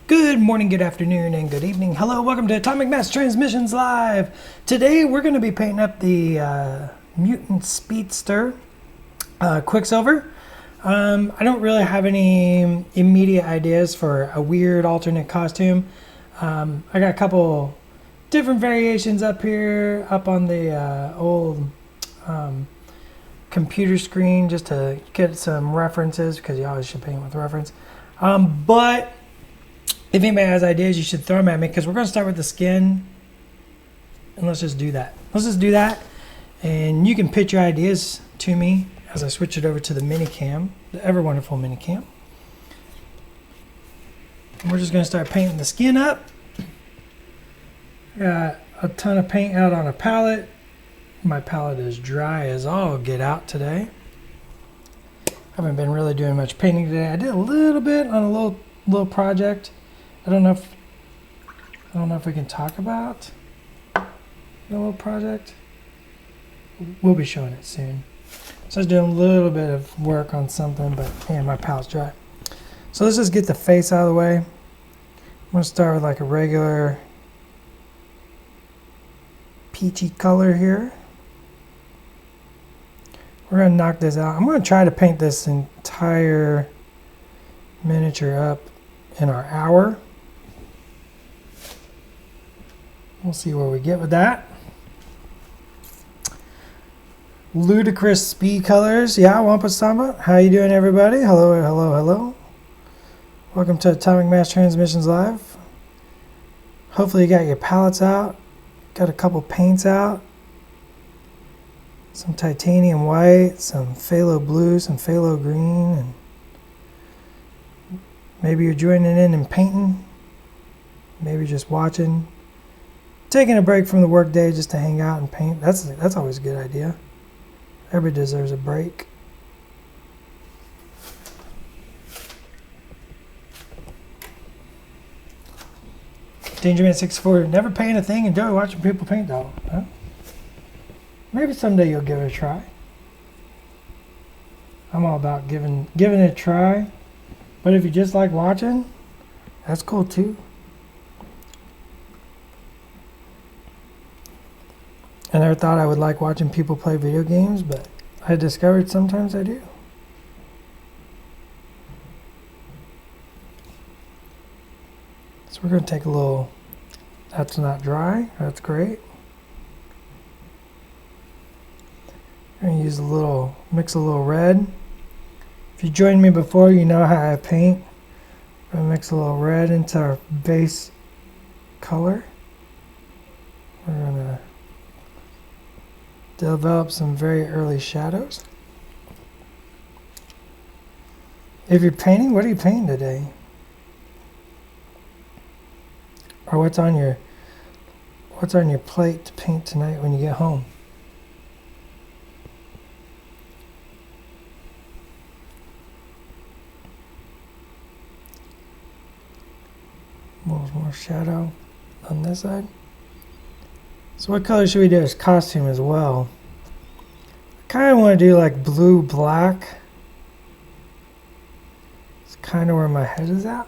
Good morning, good afternoon, and good evening. Hello, welcome to Atomic Mass Transmissions Live. Today we're going to be painting up the Mutant Speedster Quicksilver. I don't really have any immediate ideas for a weird alternate costume. I got a couple different variations up here, up on the old computer screen, just to get some references, because you always should paint with reference. But if anybody has ideas, you should throw them at me, because we're going to start with the skin, and let's just do that. And you can pitch your ideas to me as I switch it over to the Minicam, the ever wonderful Minicam. And we're just going to start painting the skin up. Got a ton of paint out on a palette. My palette is dry as all get out today. Haven't been really doing much painting today. I did a little bit on a little project. I don't know if we can talk about the little project. We'll be showing it soon. So I was doing a little bit of work on something, but man, my palette's dry. So let's just get the face out of the way. I'm going to start with like a regular peachy color here. We're going to knock this out. I'm going to try to paint this entire miniature up in our hour. We'll see where we get with that. Ludicrous speed colors. Yeah, Wampa Samba. How you doing, everybody? Hello. Welcome to Atomic Mass Transmissions Live. Hopefully you got your palettes out. Got a couple paints out. Some titanium white, some phthalo blue, some phthalo green, and maybe you're joining in and painting. Maybe just watching. Taking a break from the work day just to hang out and paint. That's always a good idea. Everybody deserves a break. DangerMan64, never paint a thing, enjoy watching people paint though. Huh? Maybe someday you'll give it a try. I'm all about giving it a try. But if you just like watching, that's cool too. I never thought I would like watching people play video games, but I discovered sometimes I do. So we're going to take a little, that's not dry, that's great. I'm going to use mix a little red. If you joined me before, you know how I paint. I'm going to mix a little red into our base color. We're going to develop some very early shadows. If you're painting, what are you painting today? Or what's on your plate to paint tonight when you get home? More shadow on this side. So what color should we do as costume as well? I kind of want to do like blue black. It's kind of where my head is at.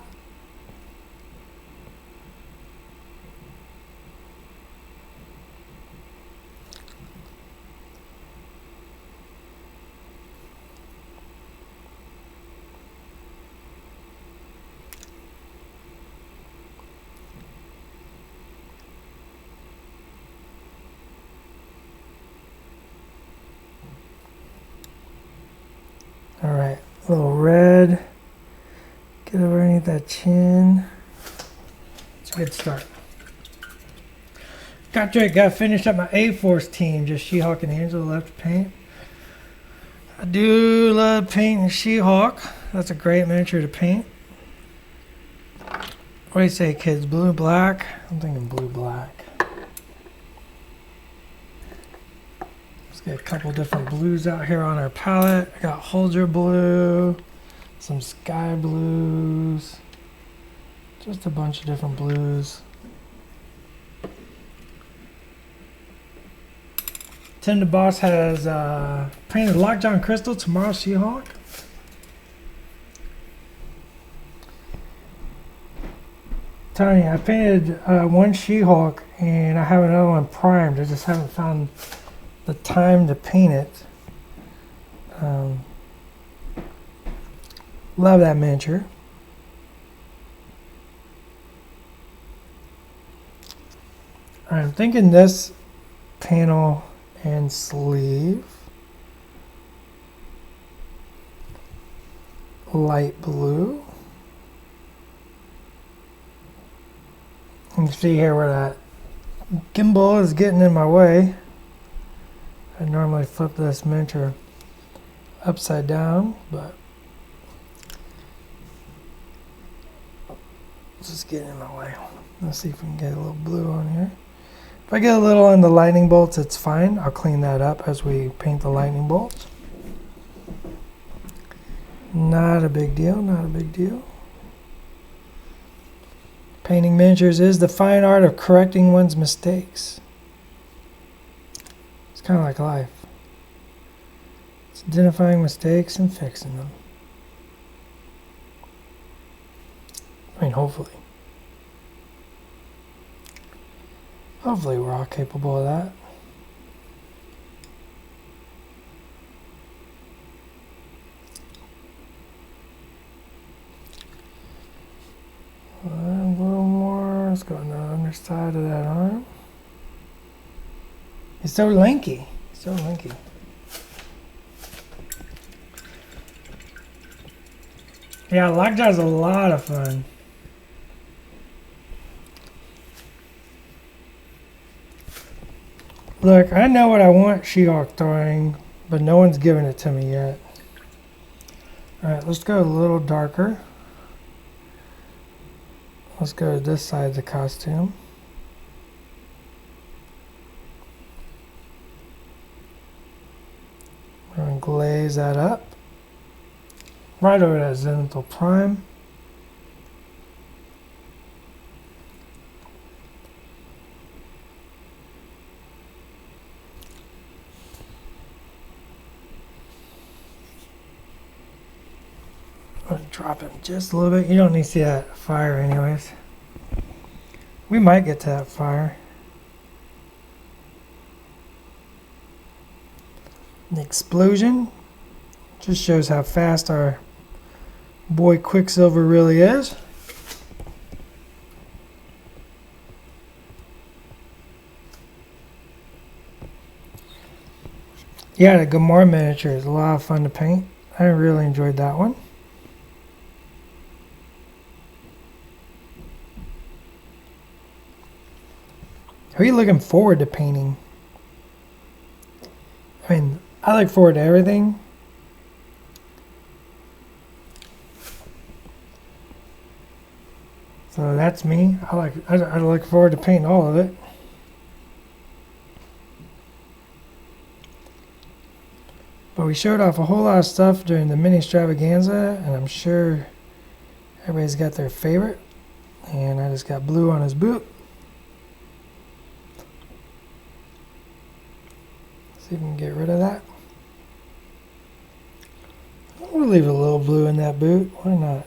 Alright, a little red. Get over underneath that chin. It's a good start. Got finished up my A-Force team. Just She-Hulk and Angela left to paint. I do love painting She-Hulk. That's a great miniature to paint. What do you say, kids? Blue, black? I'm thinking blue, black. Let's get a couple different blues out here on our palette. I got Holder blue, some sky blues, just a bunch of different blues. Tim the Boss has painted Lockjaw Crystal, Tomorrow She-Hulk. Telling you, I painted one She-Hulk and I have another one primed. I just haven't found the time to paint it. Love that miniature. I'm thinking this panel and sleeve, light blue. You can see here where that gimbal is getting in my way. I normally flip this miniature upside down, but it's just getting in my way. Let's see if we can get a little blue on here. If I get a little on the lightning bolts, it's fine. I'll clean that up as we paint the lightning bolts. Not a big deal, not a big deal. Painting miniatures is the fine art of correcting one's mistakes. It's kind of like life. It's identifying mistakes and fixing them. I mean, hopefully. Hopefully we're all capable of that. A little more. Let's go on the underside of that arm. He's so lanky. So lanky. Yeah, Lockjaw's a lot of fun. Look, I know what I want She-Hulk throwing, but no one's given it to me yet. Alright, let's go a little darker. Let's go to this side of the costume. We're going to glaze that up. Right over that Zenithal Prime. I'm going to drop it just a little bit. You don't need to see that fire anyways. We might get to that fire. The explosion just shows how fast our boy Quicksilver really is. Yeah, the Gamora miniature is a lot of fun to paint. I really enjoyed that one. Are you looking forward to painting? I mean, I look forward to everything. So that's me. I look forward to painting all of it. But we showed off a whole lot of stuff during the mini extravaganza, and I'm sure everybody's got their favorite. And I just got blue on his boot. See if we can get rid of that. We'll leave a little blue in that boot. Why not?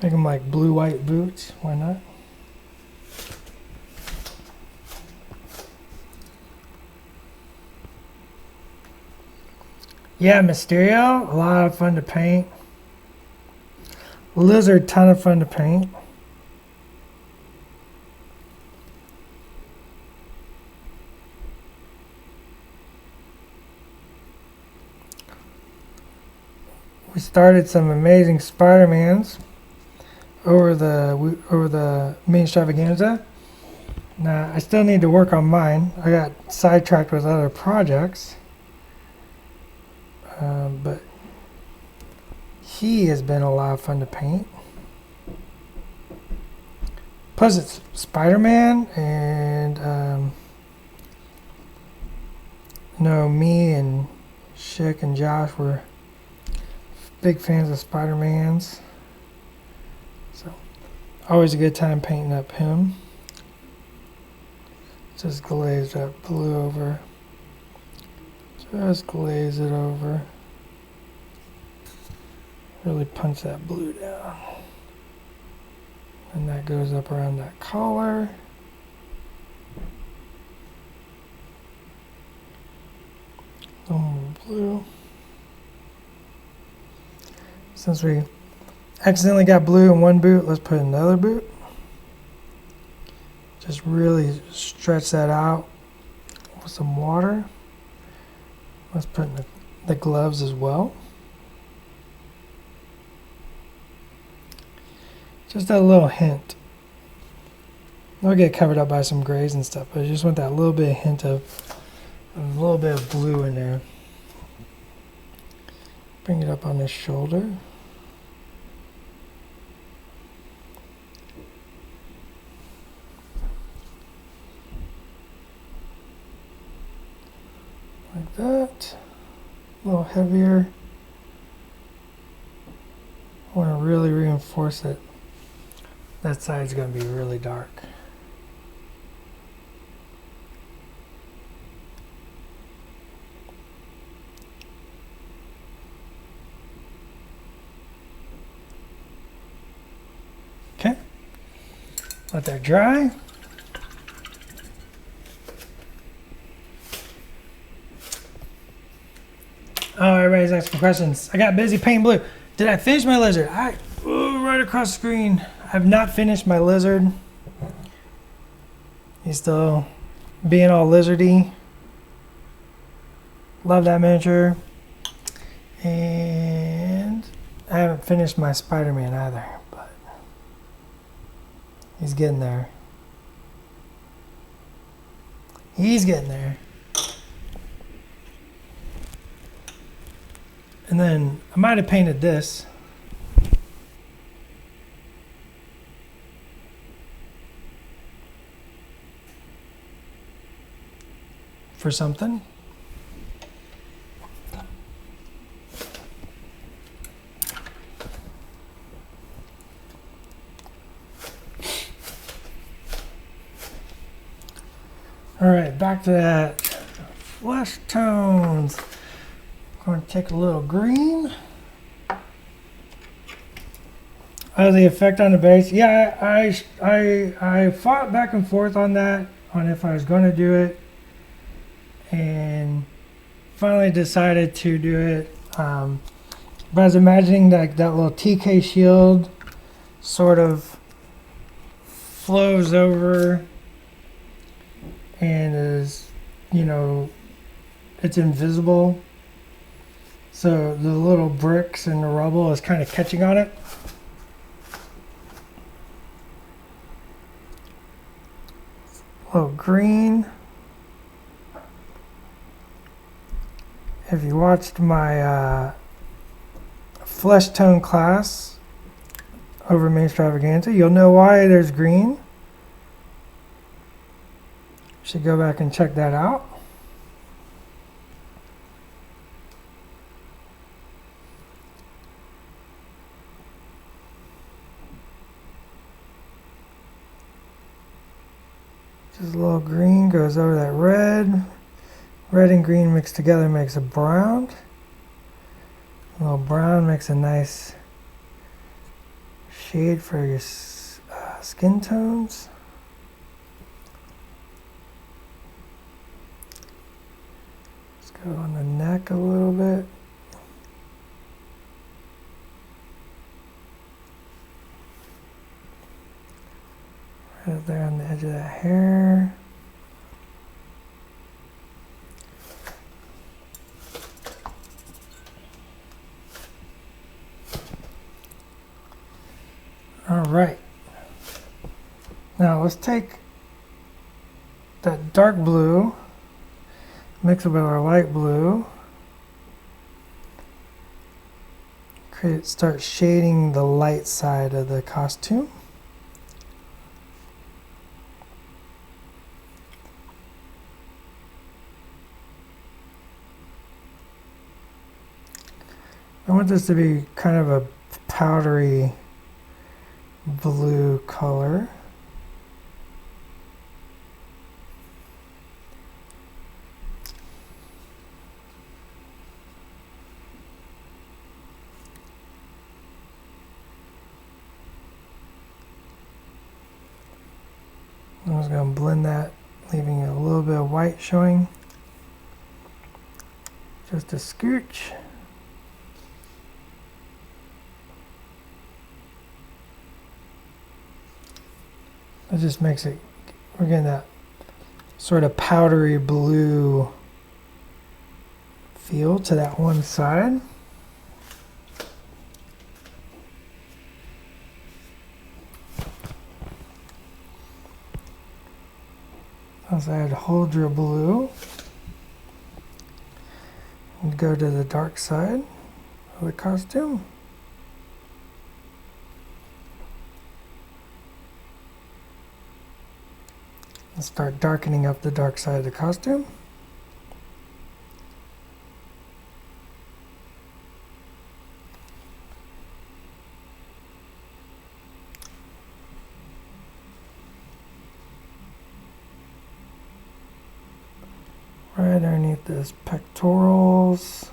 Make them like blue-white boots. Why not? Yeah, Mysterio, a lot of fun to paint. Lizard, ton of fun to paint. We started some amazing Spider-Mans over the mini extravaganza. Now, I still need to work on mine. I got sidetracked with other projects. But He has been a lot of fun to paint. Plus it's Spider-Man, and no, me and Schick and Josh were big fans of Spider-Man's. So always a good time painting up him. Just glaze that blue over. Just glaze it over. Really punch that blue down. And that goes up around that collar. A little more blue. Since we accidentally got blue in one boot, let's put in another boot. Just really stretch that out with some water. Let's put in the gloves as well. Just a little hint. They'll get covered up by some grays and stuff, but I just want that little bit of hint of a little bit of blue in there. Bring it up on his shoulder. Like that. A little heavier. I want to really reinforce it. That side's going to be really dark. Okay. Let that dry. Oh, everybody's asking questions. I got busy painting blue. Did I finish my lizard? Right across the screen. I have not finished my lizard. He's still being all lizardy. Love that miniature. And I haven't finished my Spider-Man either, but he's getting there. He's getting there. And then I might have painted this. For something. All right, back to that flesh tones. Going to take a little green. Oh, the effect on the base. Yeah, I fought back and forth on that, on if I was going to do it, and finally decided to do it. But I was imagining that little TK shield sort of flows over and is, you know, it's invisible. So the little bricks and the rubble is kind of catching on it. A little green. If you watched my flesh tone class over Main Extravaganza, you'll know why there's green. You should go back and check that out. Just a little green goes over that red. Red and green mixed together makes a brown. A little brown makes a nice shade for your skin tones. Let's go on the neck a little bit. Right there on the edge of that hair. All right. Now let's take that dark blue, mix it with our light blue, start shading the light side of the costume. I want this to be kind of a powdery blue color. I'm just going to blend that, leaving a little bit of white showing. Just a scooch. It just makes it, we're getting that sort of powdery blue feel to that one side. As I add Huldra blue and go to the dark side of the costume. And start darkening up the dark side of the costume. Right underneath those pectorals.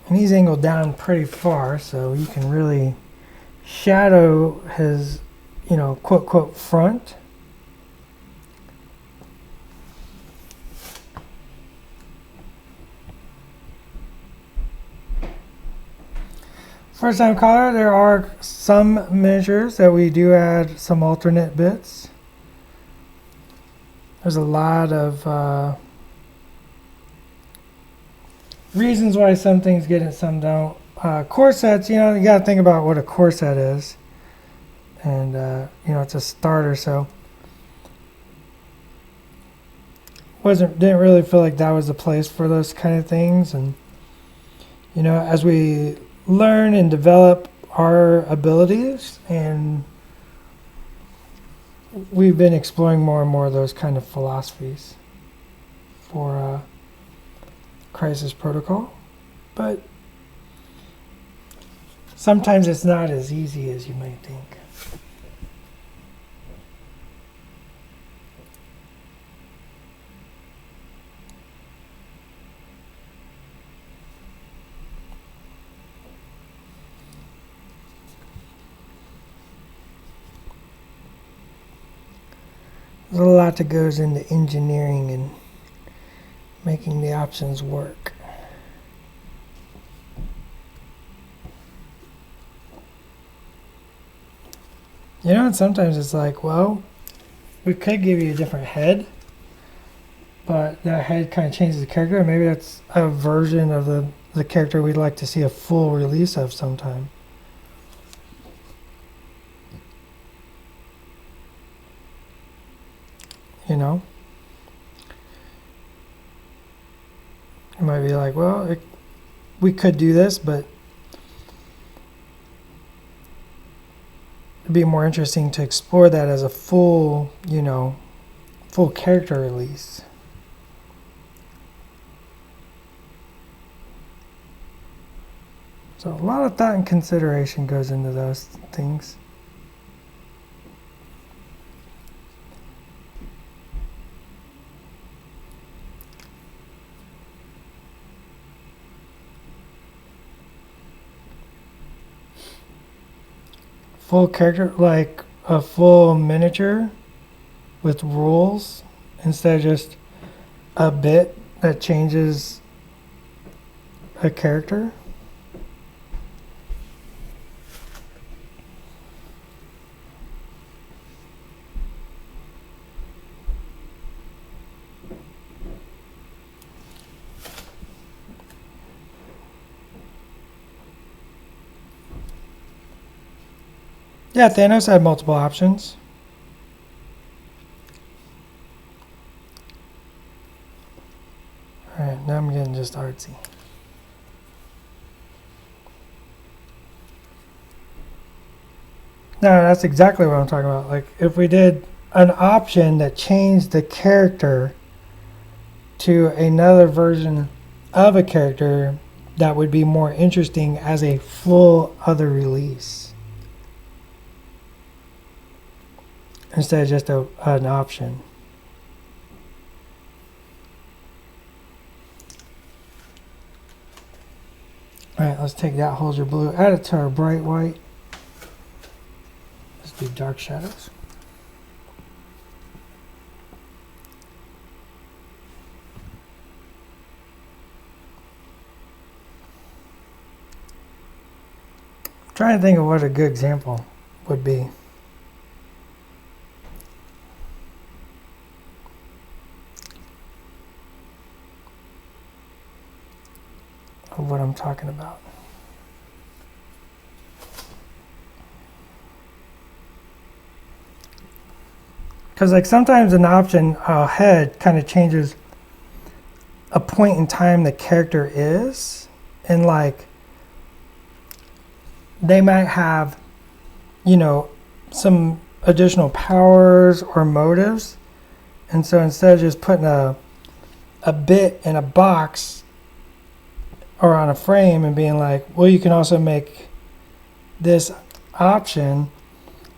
And he's angled down pretty far, so you can really shadow his, you know, quote, quote, front. First time color, there are some measures that we do add some alternate bits. There's a lot of reasons why some things get it, some don't. Corsets, you know, you got to think about what a corset is. And, you know, it's a starter, so didn't really feel like that was the place for those kind of things. And, you know, as we learn and develop our abilities, and we've been exploring more and more of those kind of philosophies for Crisis Protocol, but sometimes it's not as easy as you might think. There's a lot that goes into engineering and making the options work. You know, and sometimes it's like, well, we could give you a different head, but that head kind of changes the character. Maybe that's a version of the character we'd like to see a full release of sometime. You know? You might be like, well, we could do this, but it'd be more interesting to explore that as a full, you know, full character release. So a lot of thought and consideration goes into those things. Full character, like a full miniature with rules instead of just a bit that changes a character. Yeah, Thanos had multiple options. Alright, now I'm getting just artsy. No, that's exactly what I'm talking about. Like if we did an option that changed the character to another version of a character, that would be more interesting as a full other release instead of just an option. Alright, let's take that Holzer blue, add it to our bright white. Let's do dark shadows. I'm trying to think of what a good example would be. Of what I'm talking about. Because like sometimes an option head kind of changes a point in time the character is, and like they might have, you know, some additional powers or motives, and so instead of just putting a bit in a box or on a frame and being like, well, you can also make this option,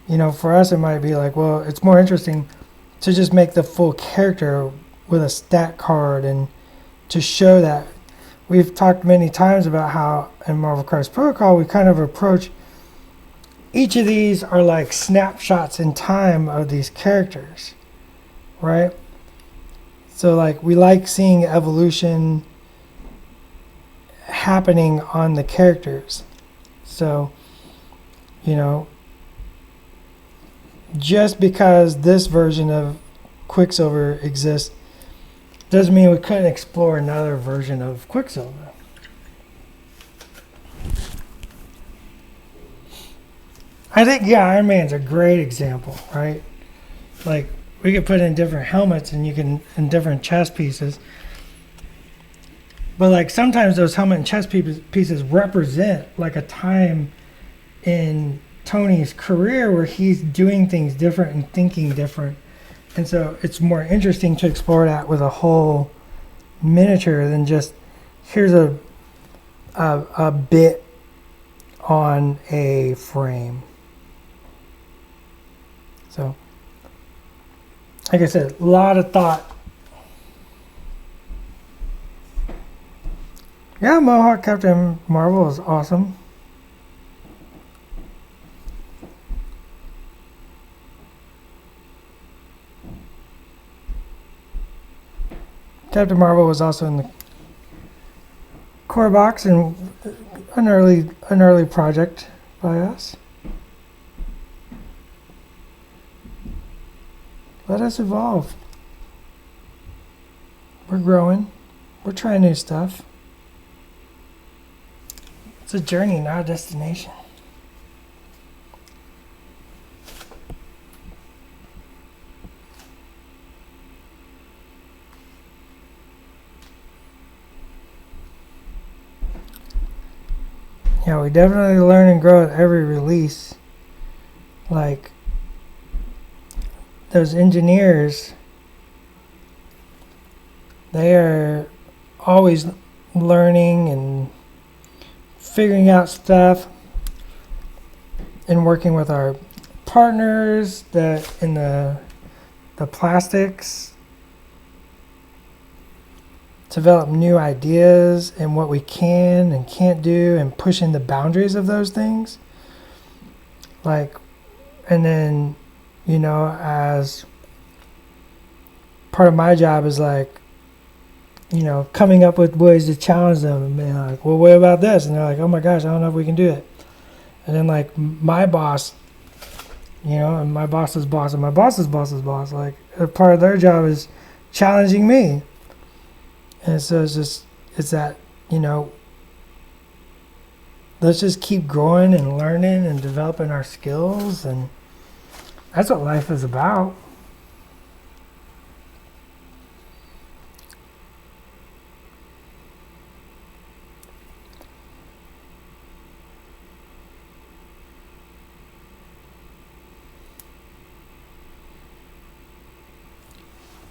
you know, for us it might be like, well, it's more interesting to just make the full character with a stat card, and to show that. We've talked many times about how in Marvel Crisis Protocol we kind of approach each of these are like snapshots in time of these characters, right? So like we like seeing evolution happening on the characters. So, you know, just because this version of Quicksilver exists doesn't mean we couldn't explore another version of Quicksilver. I think, yeah, Iron Man's a great example, right? Like, we could put in different helmets and you can, in different chest pieces. But like sometimes those helmet and chest pieces represent like a time in Tony's career where he's doing things different and thinking different. And so it's more interesting to explore that with a whole miniature than just here's a bit on a frame. So, like I said, a lot of thought. Yeah, Mohawk Captain Marvel is awesome. Captain Marvel was also in the core box and an early project by us. Let us evolve. We're growing. We're trying new stuff. It's a journey, not a destination. Yeah, we definitely learn and grow at every release. Like, those engineers, they are always learning and figuring out stuff and working with our partners that in the plastics to develop new ideas and what we can and can't do and pushing the boundaries of those things. Like, and then, you know, as part of my job is like, you know, coming up with ways to challenge them and being like, well, what about this? And they're like, oh my gosh, I don't know if we can do it. And then like my boss, you know, and my boss's boss and my boss's boss's boss, like a part of their job is challenging me. And so it's that, you know, let's just keep growing and learning and developing our skills, and that's what life is about.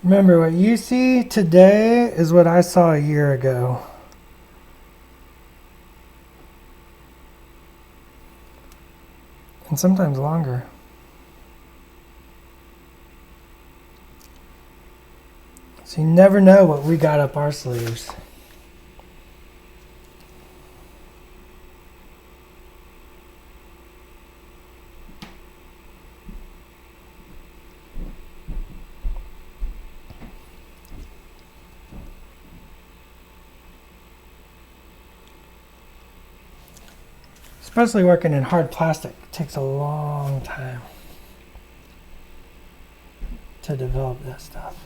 Remember, what you see today is what I saw a year ago. And sometimes longer. So you never know what we got up our sleeves. Especially working in hard plastic, it takes a long time to develop that stuff.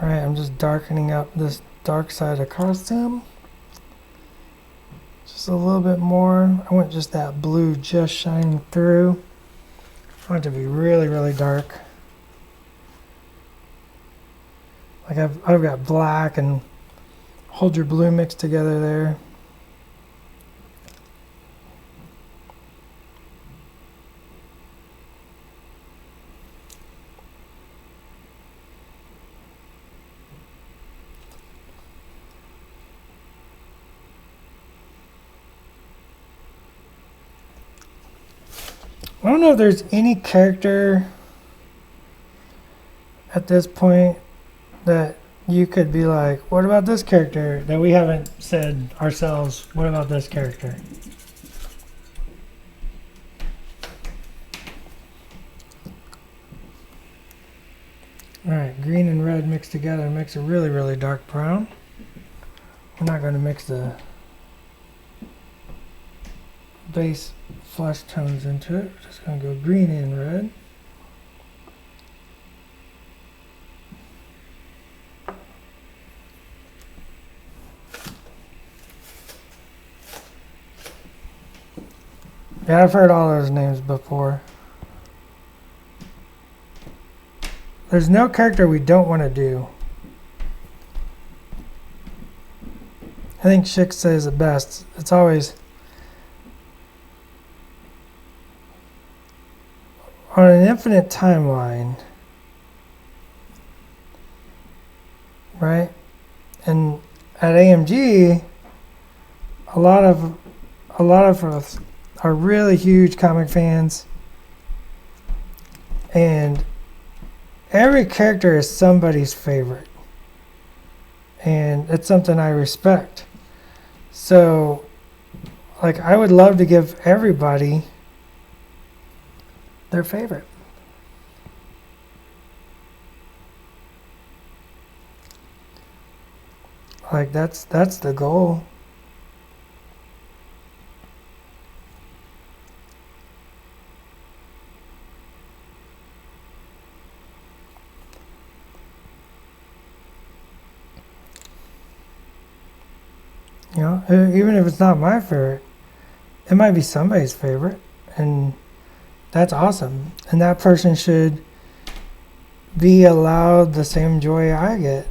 Alright, I'm just darkening up this dark side of costume. Just a little bit more. I want just that blue just shining through. I want it to be really, really dark. Like I've got black and hold your blue mixed together there. I don't know if there's any character at this point that you could be like, what about this character that we haven't said ourselves? What about this character? Alright, green and red mixed together makes a really, really dark brown. We're not going to mix the base flesh tones into it. We're just going to go green and red. Yeah, I've heard all those names before. There's no character we don't want to do. I think Schick says it best. It's always on an infinite timeline, right? And at AMG, a lot of us are really huge comic fans, and every character is somebody's favorite, and it's something I respect. So, like, I would love to give everybody their favorite. Like, that's the goal. You know, even if it's not my favorite, it might be somebody's favorite, and that's awesome. And that person should be allowed the same joy I get.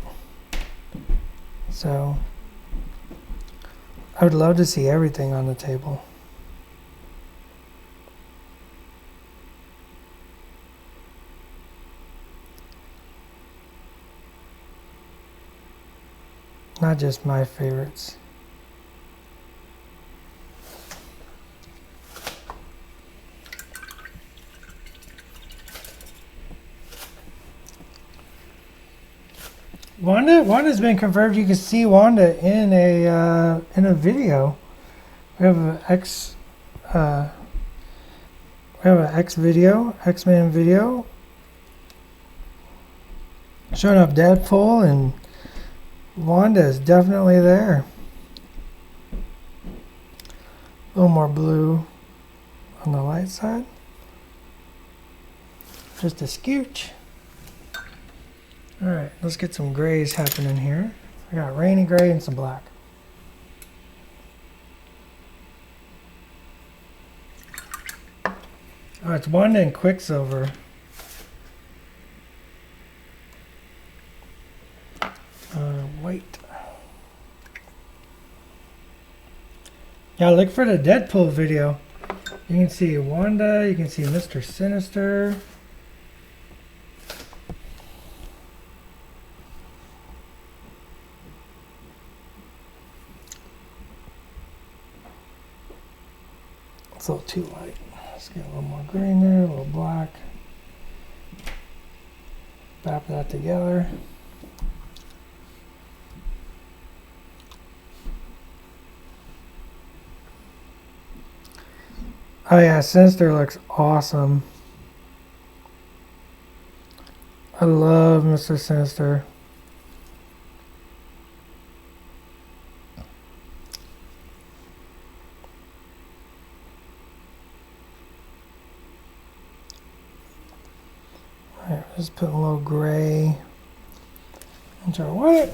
So, I would love to see everything on the table. Not just my favorites. Wanda's been confirmed. You can see Wanda in a video. We have an X-Men video showing up Deadpool, and Wanda is definitely there. A little more blue on the light side. Just a scooch. Alright, let's get some grays happening here. I got rainy gray and some black. Oh, it's Wanda and Quicksilver. White. Yeah, look for the Deadpool video. You can see Wanda, you can see Mr. Sinister. It's a little too light. Let's get a little more green there, a little black. Wrap that together. Oh yeah, Sinister looks awesome. I love Mr. Sinister. Alright, just put a little gray into our white.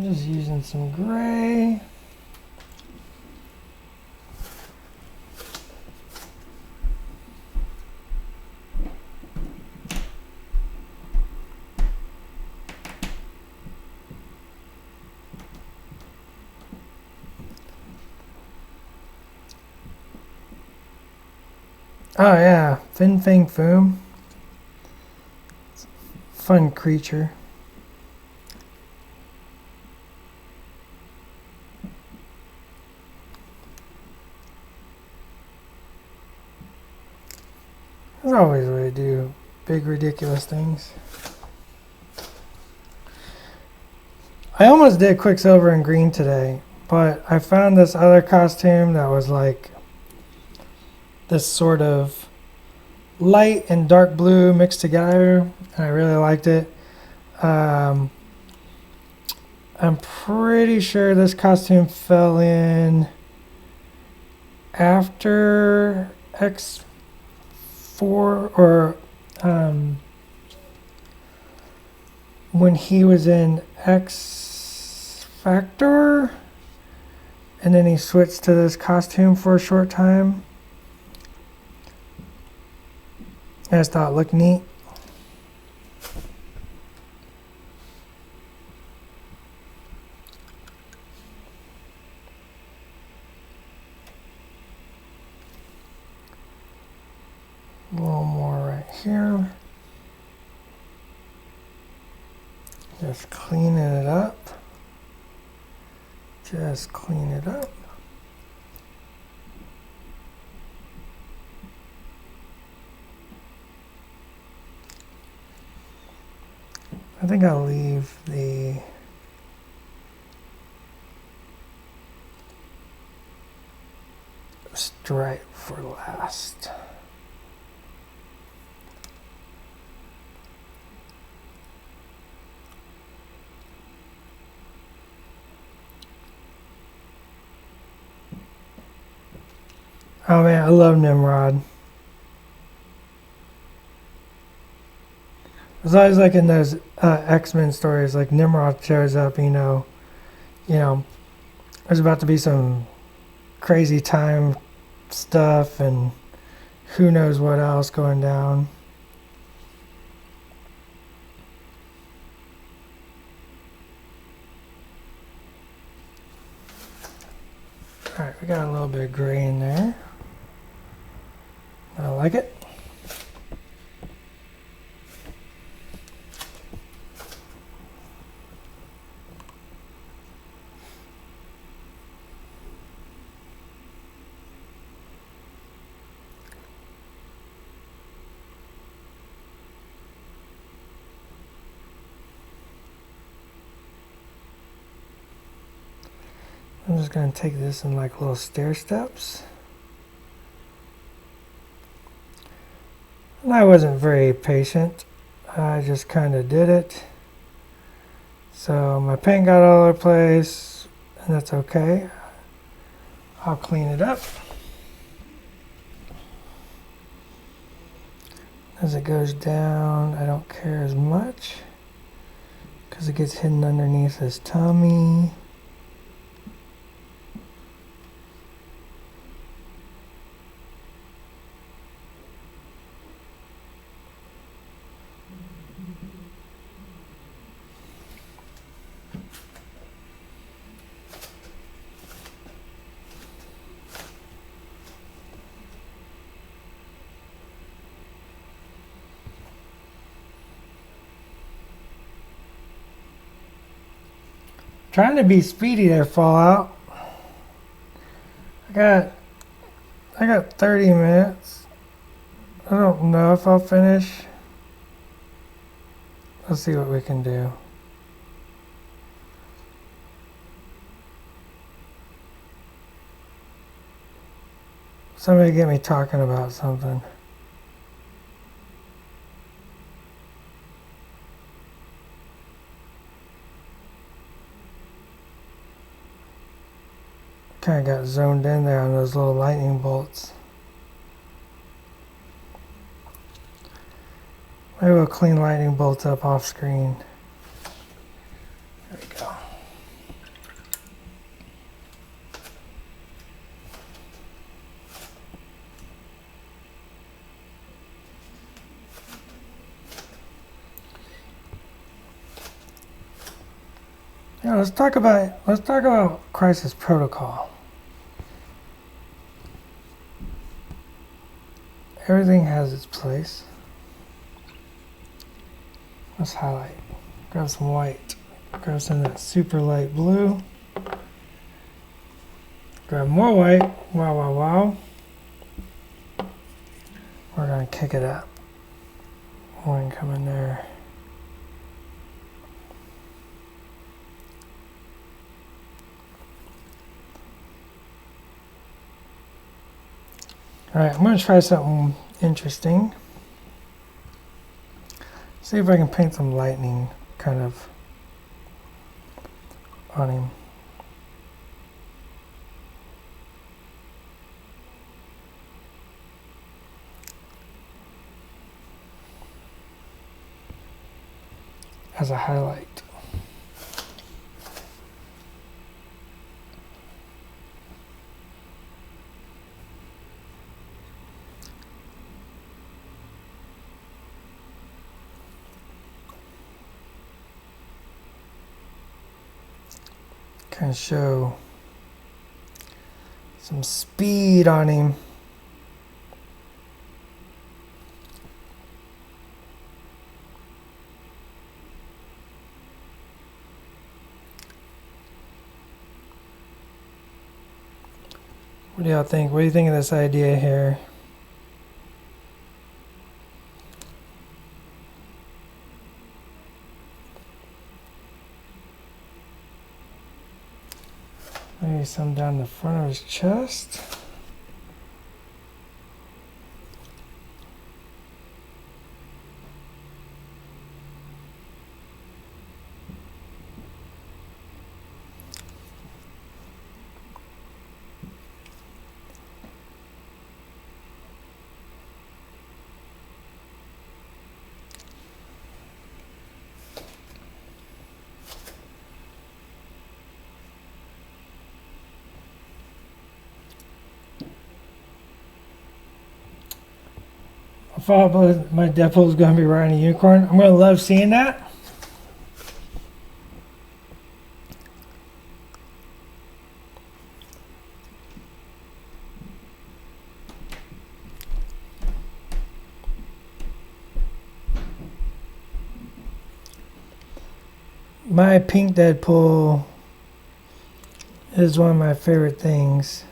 Just using some gray. Oh yeah, Fin Fang Foom. Fun creature. There's always a way to do big ridiculous things. I almost did Quicksilver in green today, but I found this other costume that was like this sort of light and dark blue mixed together, and I really liked it. I'm pretty sure this costume fell in after X4 or when he was in X Factor, and then he switched to this costume for a short time. I just thought it looked neat. A little more right here. Just cleaning it up. Just clean it up. I think I'll leave the stripe for last. Oh man, I love Nimrod. It's always like in those X-Men stories, like Nimrod shows up, there's about to be some crazy time stuff and who knows what else going down. Alright, we got a little bit of gray in there. I like it. I'm just going to take this in like little stair steps. And I wasn't very patient. I just kind of did it. So my paint got all over the place, and that's okay. I'll clean it up. As it goes down, I don't care as much because it gets hidden underneath his tummy. Trying to be speedy there, Fallout. I got 30 minutes. I don't know if I'll finish. Let's see what we can do. Somebody get me talking about something. Kind of got zoned in there on those little lightning bolts. Maybe we'll clean lightning bolts up off screen. There we go. Yeah, let's talk about Crisis Protocol. Everything has its place. Let's highlight. Grab some white. Grab some of that super light blue. Grab more white. Wow, wow, wow. We're gonna kick it up. One come in there. Alright, I'm going to try something interesting. See if I can paint some lightning kind of on him. As a highlight. Kind of show some speed on him. What do y'all think? What do you think of this idea here? Maybe some down the front of his chest. I thought my Deadpool is going to be riding a unicorn. I'm going to love seeing that. My pink Deadpool is one of my favorite things.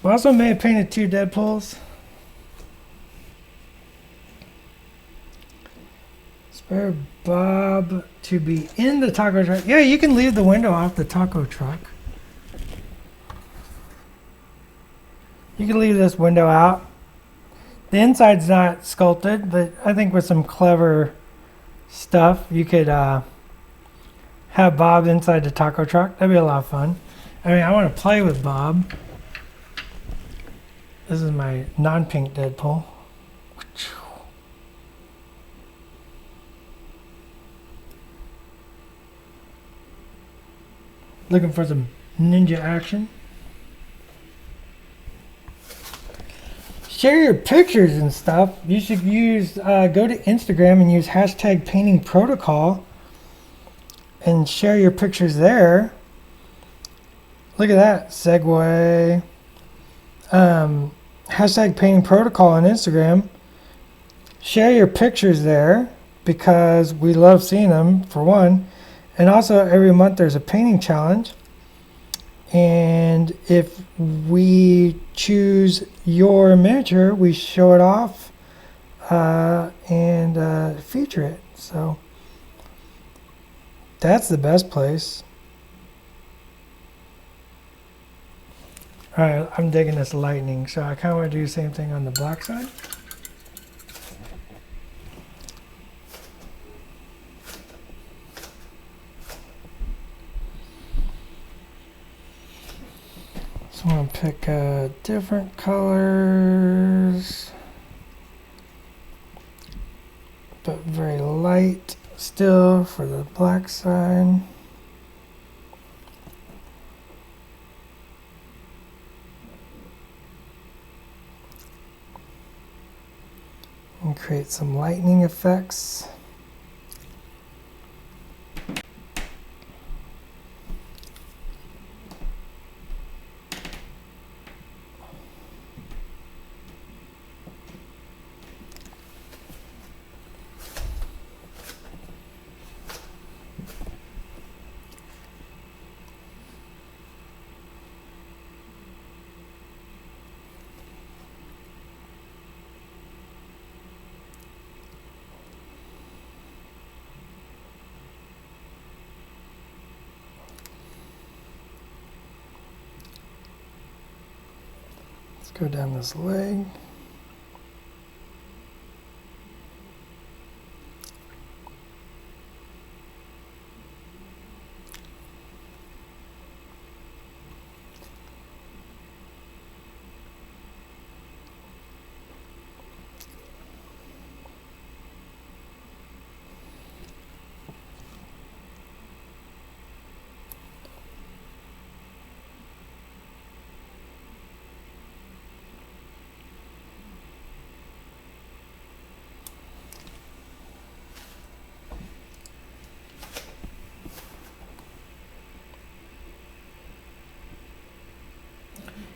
I also may have painted two Deadpools. Spare Bob to be in the taco truck. Yeah, you can leave the window off the taco truck. You can leave this window out. The inside's not sculpted, but I think with some clever stuff. You could have Bob inside the taco truck. That'd be a lot of fun. I mean, I want to play with Bob. This is my non-pink Deadpool. Looking for some ninja action. Share your pictures and stuff. You should use, go to Instagram and use hashtag painting protocol and share your pictures there. Look at that segue. Hashtag painting protocol on Instagram. Share your pictures there because we love seeing them, for one. And also every month there's a painting challenge. And if we choose your miniature, we show it off and feature it. So that's the best place. Alright, I'm digging this lightning, so I kind of want to do the same thing on the black side. So I'm going to pick different colors, but very light still for the black side. And create some lightning effects. Go down this leg.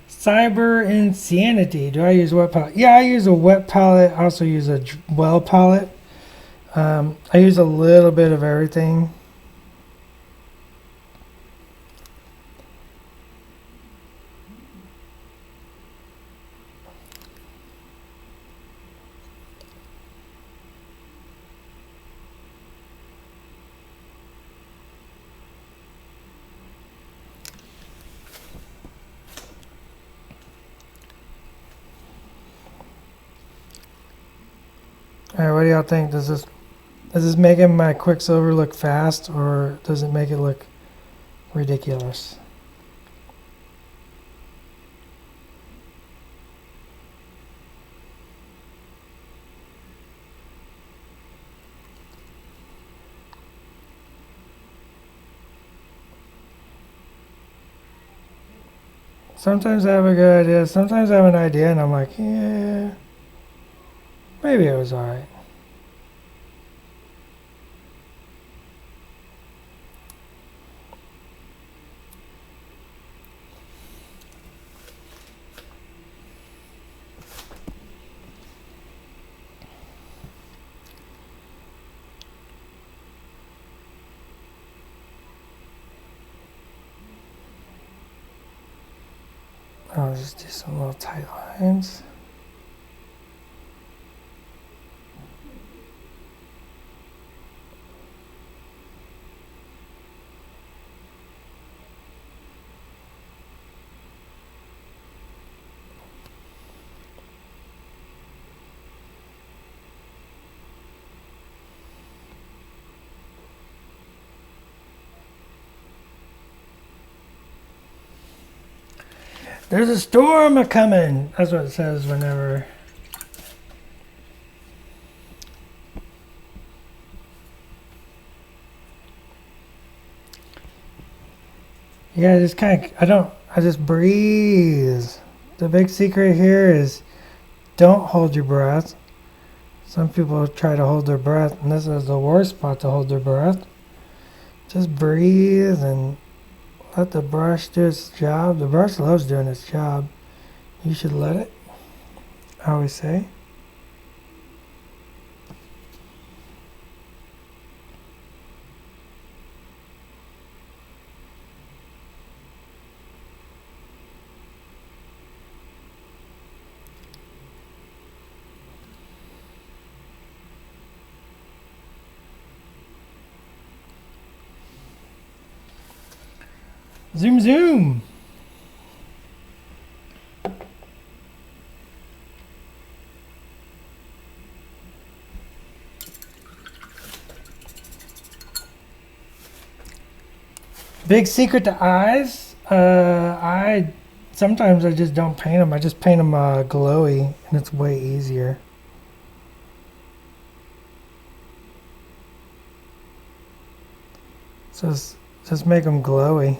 Cyber Insanity. Do I use a wet palette? Yeah, I use a wet palette. I also use a well palette. I use a little bit of everything. All right, what do y'all think? Does this make my Quicksilver look fast, or does it make it look ridiculous? Sometimes I have a good idea. Sometimes I have an idea, and I'm like, yeah, maybe it was all right. I'll just do some little tight lines. There's a storm a-coming. That's what it says whenever. Yeah, just kind of, I just breathe. The big secret here is don't hold your breath. Some people try to hold their breath, and this is the worst spot to hold their breath. Just breathe and let the brush do its job. The brush loves doing its job. You should let it, I always say. Zoom, zoom. Big secret to eyes. Sometimes I just don't paint them. I just paint them glowy, and it's way easier. So just make them glowy.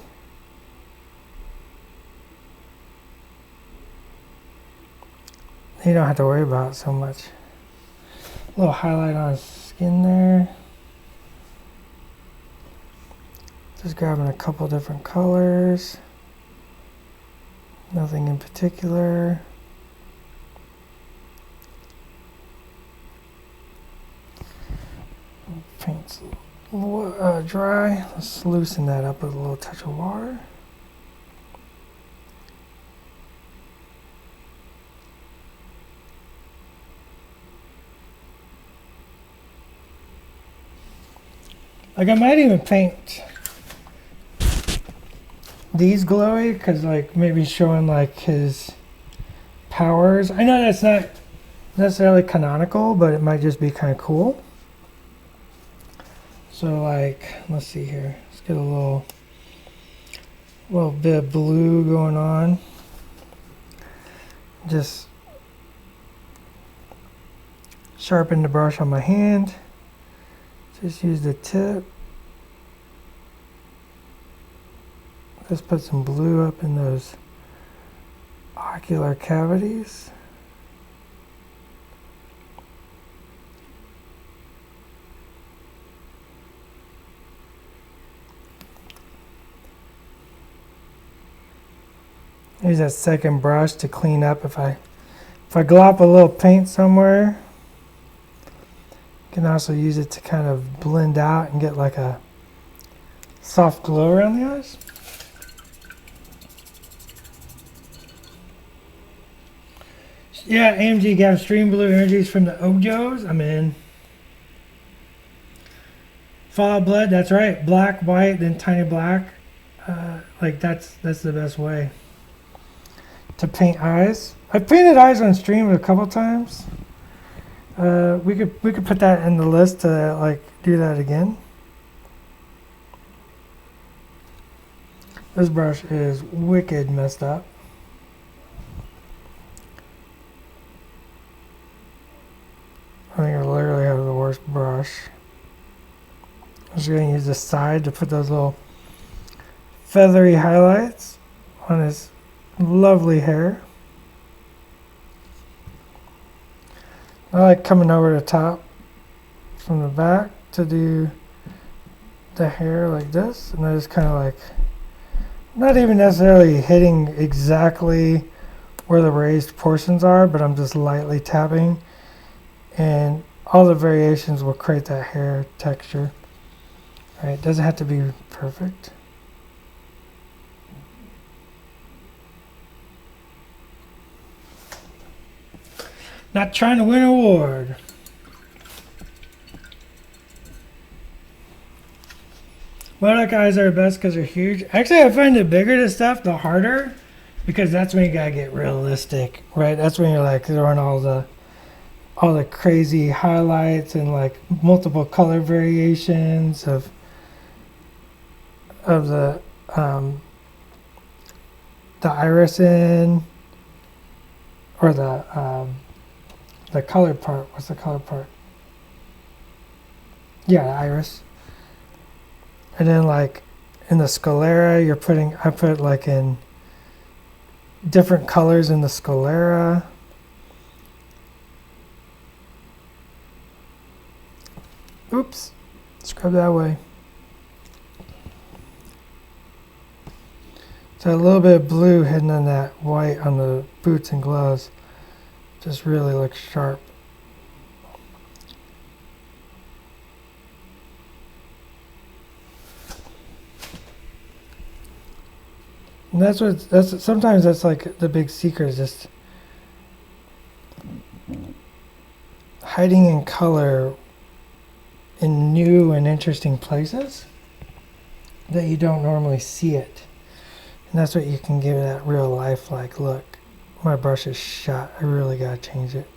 You don't have to worry about it so much. A little highlight on his skin there. Just grabbing a couple different colors. Nothing in particular. Paint's a little dry. Let's loosen that up with a little touch of water. Like I might even paint these glowy because like maybe showing like his powers. I know that's not necessarily canonical, but it might just be kind of cool. So like, let's see here. Let's get a little bit of blue going on. Just sharpen the brush on my hand. Just use the tip. Just put some blue up in those ocular cavities. Use that second brush to clean up. If I glop a little paint somewhere, you can also use it to kind of blend out and get like a soft glow around the eyes. Yeah, AMG got Stream Blue Energies from the Ojos. I'm in. Fallout Blood, that's right. Black, white, then tiny black. Like that's the best way to paint eyes. I've painted eyes on stream a couple times. We could put that in the list to like do that again. This brush is wicked messed up. I think I literally have the worst brush. I'm just going to use the side to put those little feathery highlights on his lovely hair. I like coming over the top from the back to do the hair like this, and I just kind of like, not even necessarily hitting exactly where the raised portions are, but I'm just lightly tapping, and all the variations will create that hair texture. Right? It doesn't have to be perfect. Not trying to win an award. Lilac eyes are best because they're huge. Actually, I find the bigger the stuff, the harder, because that's when you gotta get realistic, right? That's when you're like throwing all the crazy highlights and like multiple color variations of the iris in, or the colored part. What's the colored part? Yeah, the iris. And then like in the sclera, I put like in different colors in the sclera. Oops, scrub that away. So a little bit of blue hidden in that white on the boots and gloves just really looks sharp. And sometimes that's like the big secret, is just hiding in color in new and interesting places that you don't normally see it. And that's what you can give that real life, like, look, my brush is shot, I really gotta change it.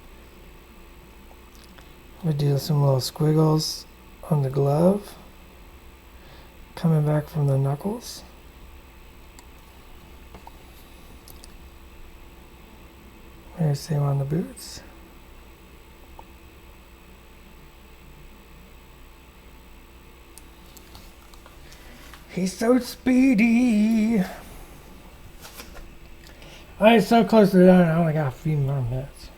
We do some little squiggles on the glove, coming back from the knuckles. There's same on the boots. He's so speedy. I'm so close to done. I only got a few more minutes.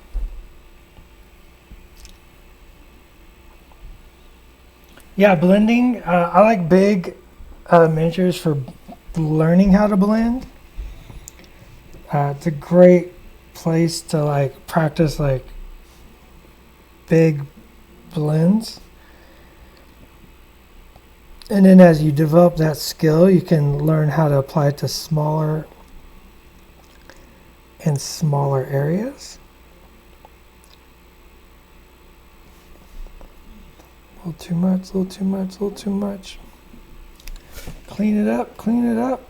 Yeah, blending. I like big miniatures for learning how to blend. It's a great place to like practice like big blends. And then as you develop that skill, you can learn how to apply it to smaller and smaller areas. A little too much, a little too much, a little too much. Clean it up, clean it up.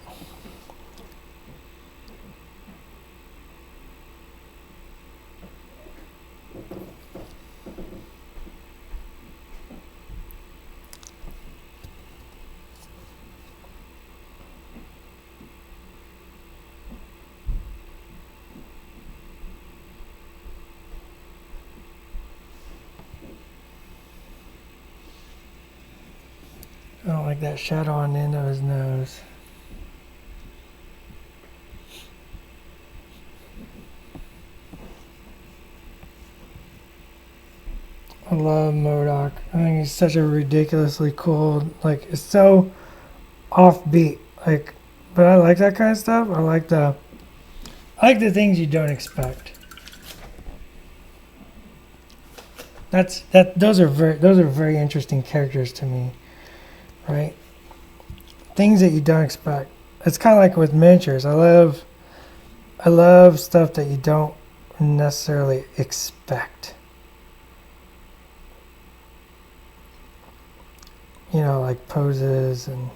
I don't like that shadow on the end of his nose. I love MODOK. I think he's such a ridiculously cool, like, it's so offbeat. Like, but I like that kind of stuff. I like the things you don't expect. Those are very interesting characters to me. Right? Things that you don't expect. It's kind of like with miniatures. I love stuff that you don't necessarily expect. You know, like poses and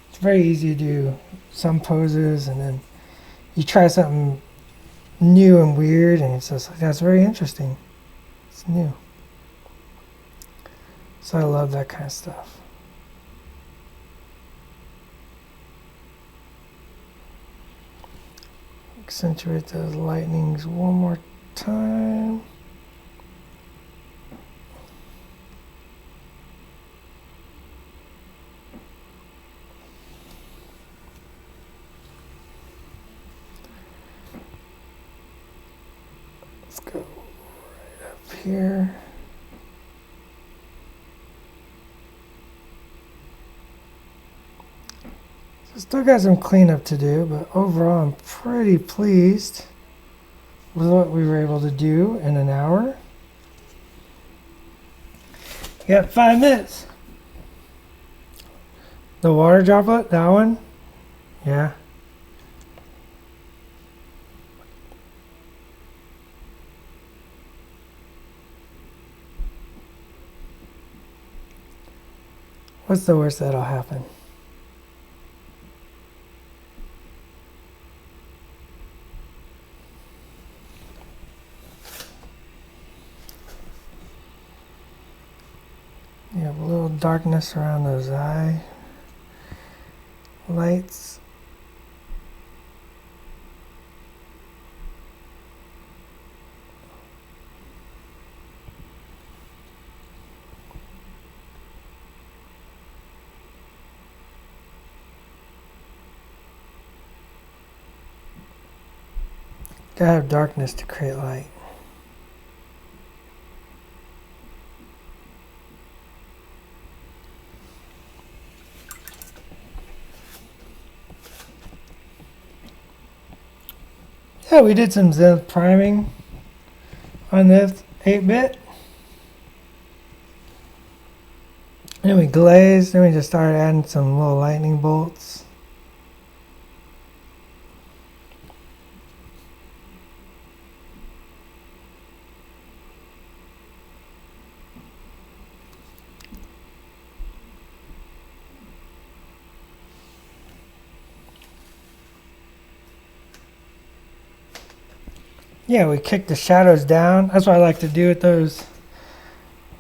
it's very easy to do some poses and then you try something new and weird and it's just like, that's very interesting. It's new. So I love that kind of stuff. Accentuate those lightnings one more time. Let's go right up here. So still got some cleanup to do, but overall I'm pretty pleased with what we were able to do in an hour. You got 5 minutes. The water droplet, that one? Yeah. What's the worst that'll happen? Yeah, a little darkness around those eye lights. Gotta have darkness to create light. Yeah, we did some zenith priming on this 8-bit. Then we glazed, then we just started adding some little lightning bolts. Yeah, we kick the shadows down. That's what I like to do with those.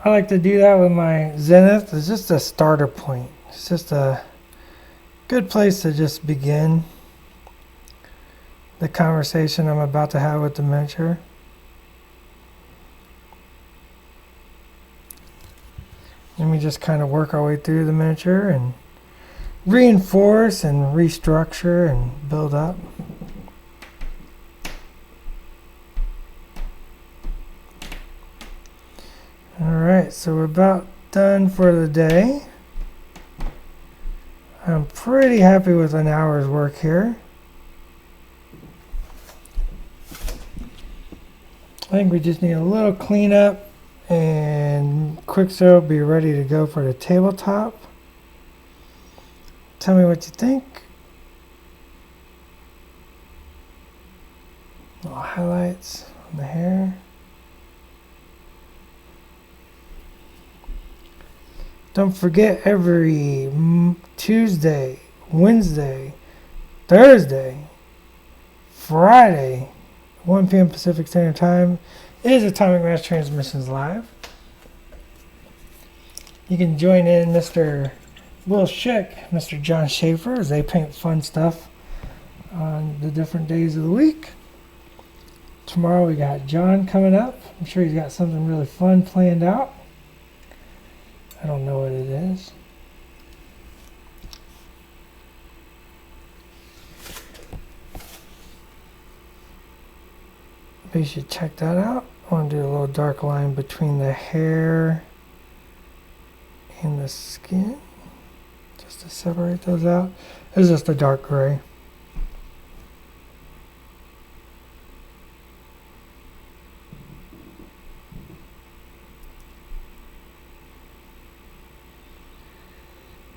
I like to do that with my zenith. It's just a starter point. It's just a good place to just begin the conversation I'm about to have with the miniature. And we just kind of work our way through the miniature and reinforce and restructure and build up. Alright, so we're about done for the day. I'm pretty happy with an hour's work here. I think we just need a little cleanup and Quicksilver will be ready to go for the tabletop. Tell me what you think. Little highlights on the hair. Don't forget, every Tuesday, Wednesday, Thursday, Friday, 1 p.m. Pacific Standard Time is Atomic Mass Transmissions Live. You can join in Mr. Will Schick, Mr. John Schaefer, as they paint fun stuff on the different days of the week. Tomorrow we got John coming up. I'm sure he's got something really fun planned out. I don't know what it is. But you should check that out. I want to do a little dark line between the hair and the skin, just to separate those out. It's just a dark gray.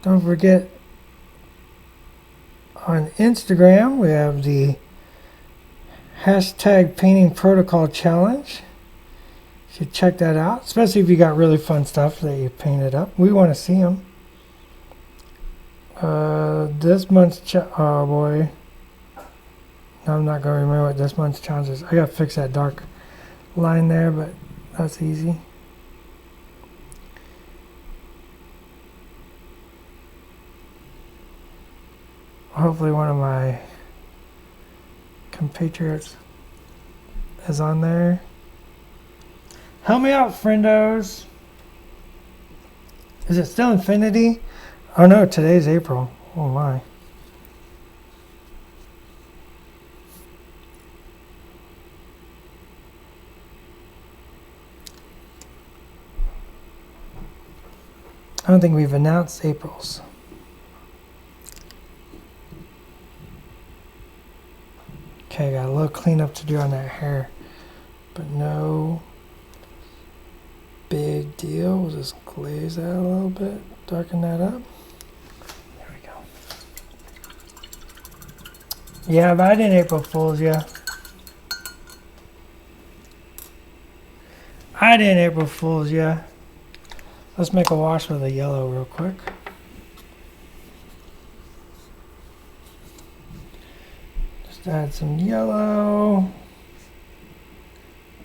Don't forget, on Instagram we have the hashtag painting protocol challenge. You should check that out, especially if you got really fun stuff that you painted up. We want to see them. This month's oh boy, no, I'm not going to remember what this month's challenge is. I got to fix that dark line there, but that's easy. Hopefully one of my compatriots is on there. Help me out, friendos. Is it still Infinity? Oh no, today's April. Oh my. I don't think we've announced April's. Okay, got a little cleanup to do on that hair, but no big deal. We'll just glaze that a little bit, darken that up. There we go. Yeah, but I didn't April Fool's you. I didn't April Fool's you. Let's make a wash with a yellow real quick. Add some yellow,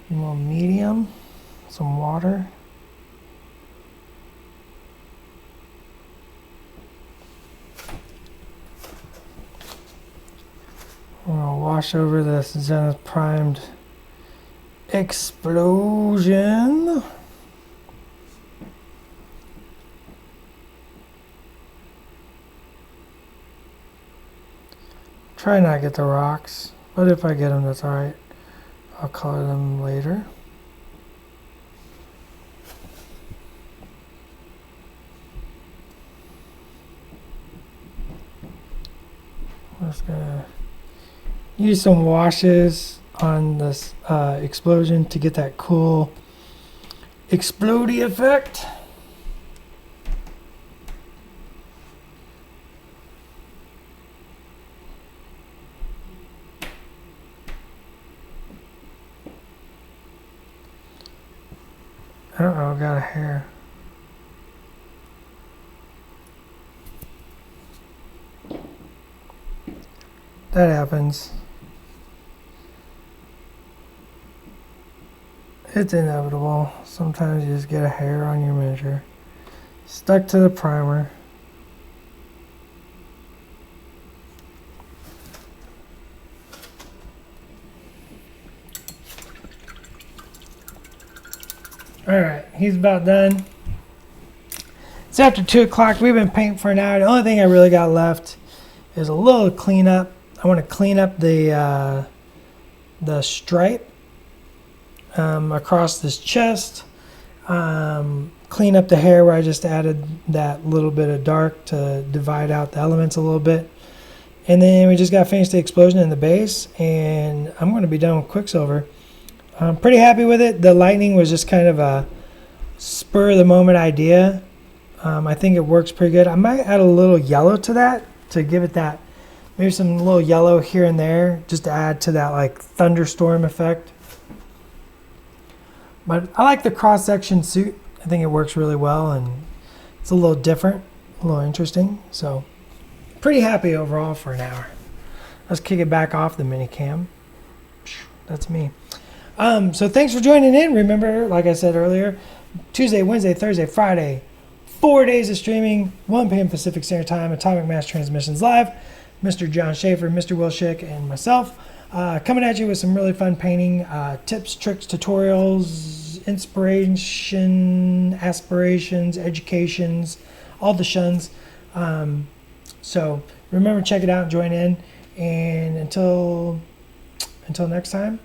a little medium, some water. I'm going to wash over this Zenith primed explosion. Try not to get the rocks, but if I get them, that's alright. I'll color them later. I'm just gonna use some washes on this explosion to get that cool explodey effect. I don't know, I got a hair. That happens. It's inevitable. Sometimes you just get a hair on your miniature. Stuck to the primer. Alright, he's about done. It's after 2 o'clock. We've been painting for an hour. The only thing I really got left is a little cleanup. I want to clean up the stripe across this chest. Clean up the hair where I just added that little bit of dark to divide out the elements a little bit. And then we just got finished the explosion in the base, and I'm going to be done with Quicksilver. I'm pretty happy with it. The lightning was just kind of a spur of the moment idea. I think it works pretty good. I might add a little yellow to that to give it that, maybe some little yellow here and there, just to add to that like thunderstorm effect. But I like the cross-section suit. I think it works really well, and it's a little different, a little interesting. So pretty happy overall for an hour. Let's kick it back off the mini cam. That's me. So thanks for joining in. Remember, like I said earlier, Tuesday, Wednesday, Thursday, Friday, 4 days of streaming, 1 p.m. Pacific Standard Time, Atomic Mass Transmissions Live. Mr. John Schaefer, Mr. Will Schick, and myself coming at you with some really fun painting tips, tricks, tutorials, inspiration, aspirations, educations, all the shuns. So remember, check it out, join in, and until next time,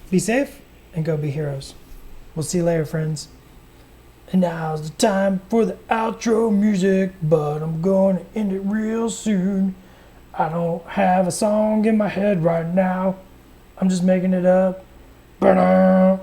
be safe and go be heroes. We'll see you later, friends. And now's the time for the outro music, but I'm going to end it real soon. I don't have a song in my head right now. I'm just making it up. Ba-da!